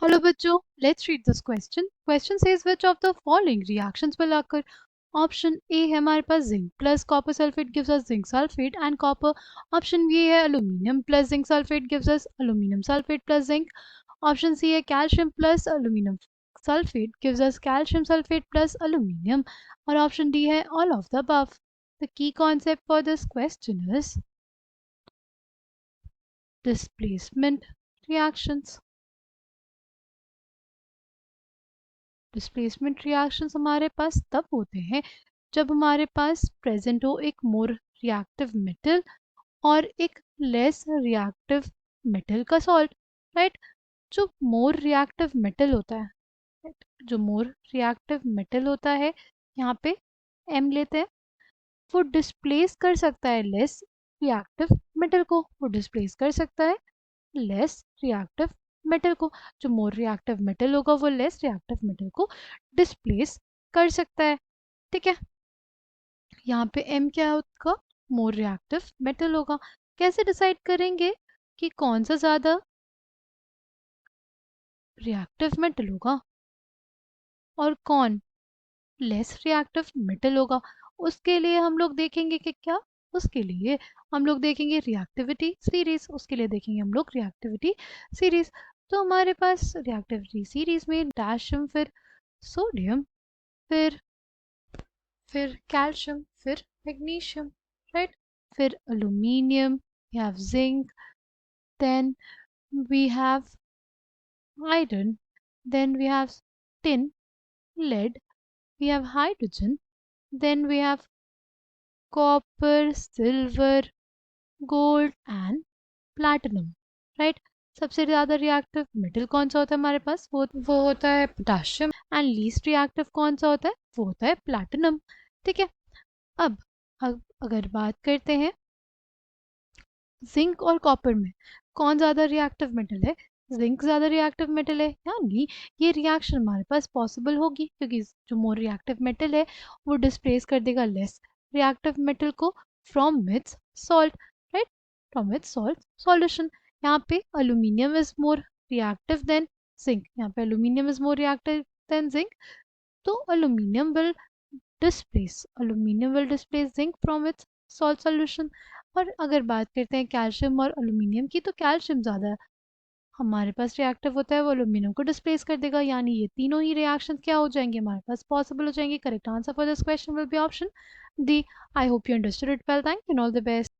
Hello बच्चों, let's read this question. Question says which of the following reactions will occur? Option A है हमारे पास zinc plus copper sulphate gives us zinc sulphate and copper. Option B है aluminium plus zinc sulphate gives us aluminium sulphate plus zinc. Option C है calcium plus aluminium sulphate gives us calcium sulphate plus aluminium. और option D है all of the above. The key concept for this question is displacement reactions. Displacement reactions हमारे पास तब होते हैं जब हमारे पास प्रेजेंट हो एक मोर रिएक्टिव मेटल और एक लेस रिएक्टिव मेटल का सॉल्ट. राइट. जो मोर रिएक्टिव मेटल होता है, right? जो मोर रिएक्टिव मेटल होता है, यहाँ पे एम लेते हैं, वो डिस्प्लेस कर सकता है लेस रिएक्टिव मेटल को. वो डिस्प्लेस कर सकता है लेस रिएक्टिव मेटल को. जो मोर रिएक्टिव मेटल होगा वो लेस रिएक्टिव मेटल को डिस्प्लेस कर सकता है. ठीक है. यहाँ पे M क्या होगा? मोर रिएक्टिव मेटल होगा. कैसे डिसाइड करेंगे कि कौन सा ज्यादा रिएक्टिव मेटल होगा और कौन लेस रिएक्टिव मेटल होगा? उसके लिए हम लोग देखेंगे कि क्या, उसके लिए हम लोग देखेंगे रिएक्टिविटी सीरीज. उसके लिए देखेंगे हम लोग रिएक्टिविटी सीरीज. तो हमारे पास रिएक्टिविटी सीरीज में पोटेशियम, फिर सोडियम, फिर कैल्शियम, फिर मैग्नीशियम. राइट. फिर aluminium, we have zinc, then we have iron, then we have tin, lead, we have hydrogen, then we have copper, silver, gold and platinum. Right. सबसे ज़्यादा reactive metal कौन सा होता है हमारे पास? वो होता है पोटेशियम. एंड लीस्ट रिएक्टिव कौन सा होता है? वो होता है प्लैटिनम. ठीक है. अब अगर बात करते हैं जिंक और कॉपर में कौन ज़्यादा रिएक्टिव मेटल है? जिंक ज़्यादा रिएक्टिव मेटल है, यानी ये रिएक्शन हमारे पास पॉसिबल होगी क्योंकि जो मोर रिएक्टिव मेटल है वो डिस्प्लेस कर देगा लेस रिएक्टिव मेटल को from its salt. Right. From its salt solution. यहाँ पे aluminium is more reactive than zinc. यहाँ पे aluminium is more reactive than zinc. तो aluminium will displace zinc from its salt solution. और अगर बात करते हैं कैल्शियम और अल्यूमिनियम की, तो कैल्शियम ज़्यादा हमारे पास रिएक्टिव होता है, वो अल्यूमिनियम को डिस्प्लेस कर देगा. यानी ये तीनों ही रिएक्शन क्या हो जाएंगे हमारे पास? पॉसिबल हो जाएंगे. Correct answer for this question will be option D. I hope you understood it well. Thank you and all the best.